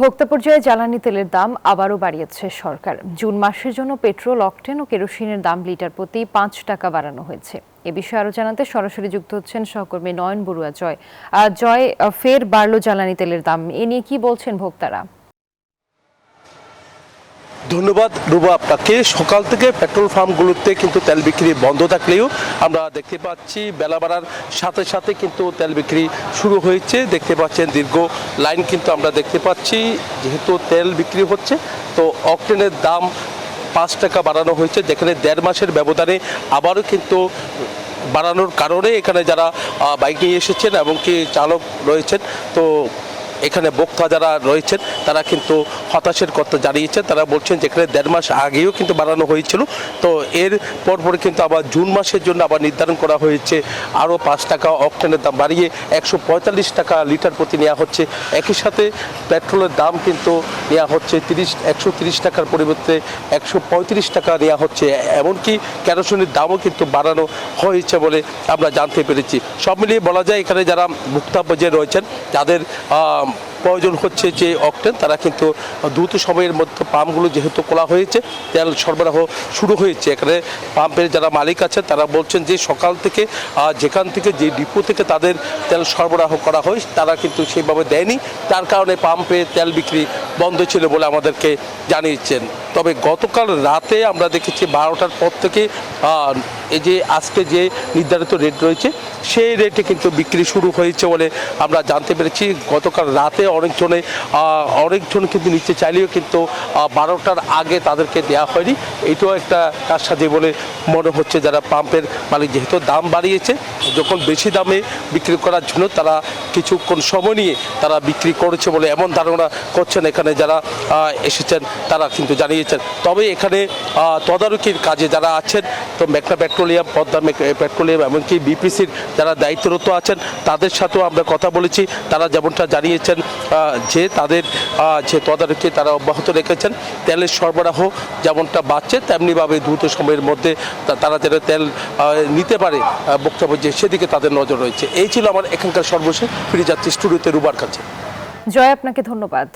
ভোক্তা পর্যায়ে জ্বালানি তেলের দাম আবারও বাড়িয়েছে সরকার। জুন মাসের জন্য পেট্রোল, অকটেন ও কেরোসিনের দাম লিটার প্রতি ৫ টাকা বাড়ানো হয়েছে। এ বিষয়ে আরো জানাতে সরাসরি যুক্ত হচ্ছেন সহকর্মী নয়ন বড়ুয়া। জয়, ফের বাড়লো জ্বালানি তেলের দাম, এ নিয়ে কি বলছেন ভোক্তারা? ধন্যবাদ রুবা আপনাকে। সকাল থেকে পেট্রোল পাম্পগুলোতে কিন্তু তেল বিক্রি বন্ধ থাকলেও আমরা দেখতে পাচ্ছি বেলা বাড়ার সাথে সাথে কিন্তু তেল বিক্রি শুরু হয়েছে। দেখতে পাচ্ছেন দীর্ঘ লাইন কিন্তু আমরা দেখতে পাচ্ছি। যেহেতু তেল বিক্রি হচ্ছে, তো অকটেনের দাম ৫ টাকা বাড়ানো হয়েছে, যেখানে ১.৫ মাসের ব্যবধানে আবারও কিন্তু বাড়ানোর কারণে এখানে যারা বাইক নিয়ে এসেছেন এবং কি চালক রয়েছেন, তো এখানে ভোক্তা যারা রয়েছেন তারা কিন্তু হতাশের কথা জানিয়েছেন। তারা বলছেন যেখানে ১.৫ মাস আগেও কিন্তু বাড়ানো হয়েছিল, তো এর পরপর কিন্তু আবার জুন মাসের জন্য আবার নির্ধারণ করা হয়েছে আরও ৫ টাকা অকটেনের দাম বাড়িয়ে ১৪৫ টাকা লিটার প্রতি নেওয়া হচ্ছে। একই সাথে পেট্রোলের দাম কিন্তু নেওয়া হচ্ছে ১৩০ টাকার পরিবর্তে ১৩৫ টাকা নেওয়া হচ্ছে। এমনকি কেরোসিনের দামও কিন্তু বাড়ানো হয়েছে বলে আমরা জানতে পেরেছি। সব মিলিয়ে বলা যায় এখানে যারা ভোক্তা পর্যায়ে রয়েছেন, যাদের প্রয়োজন হচ্ছে যে অকটেন, তারা কিন্তু দ্রুত সময়ের মধ্যে পাম্পগুলো যেহেতু খোলা হয়েছে, তেল সরবরাহ শুরু হয়েছে। এখানে পাম্পের যারা মালিক আছেন তারা বলছেন যে সকাল থেকে যেখান থেকে যে ডিপো থেকে তাদের তেল সরবরাহ করা হয় তারা কিন্তু সেইভাবে দেয়নি, তার কারণে পাম্পে তেল বিক্রি বন্ধ ছিল বলে আমাদেরকে জানিয়েছেন। তবে গতকাল রাতে আমরা দেখেছি ১২টার পর থেকে এই যে আজকে যে নির্ধারিত রেট রয়েছে সেই রেটে কিন্তু বিক্রি শুরু হয়েছে বলে আমরা জানতে পেরেছি। গতকাল রাতে অনেকজন কিন্তু নিতে চাইলেও কিন্তু ১২টার আগে তাদেরকে দেওয়া হয়নি। এটাও একটা কারসাজি বলে মনে হচ্ছে। যারা পাম্পের মালিক যেহেতু দাম বাড়িয়েছে, যখন বেশি দামে বিক্রি করার জন্য তারা কিছুক্ষণ সময় নিয়ে তারা বিক্রি করেছে বলে এমন ধারণা করছেন এখানে যারা এসেছেন, তারা কিন্তু জানিয়েছেন। তবে এখানে তদারকির কাজে যারা আছেন, তো মেঘনা পেট্রোলিয়াম, পদ্মা পেট্রোলিয়াম, এমনকি বিপিসির যারা দায়িত্বরত আছেন তাদের সাথেও আমরা কথা বলেছি। তারা যেমনটা জানিয়েছেন যে তাদের যে তদারকি তারা অব্যাহত রেখেছেন। তেলের সরবরাহ যেমনটা বাড়ছে তেমনিভাবে দ্রুত সময়ের মধ্যে তারা যেন তেল নিতে পারে বক্তব্য, যে সেদিকে তাদের নজর রয়েছে। এই ছিল আমার এখানকার সর্বশেষ। ফিরে যাচ্ছি স্টুডিওতে রুবার কাছে। জয়, আপনাকে ধন্যবাদ।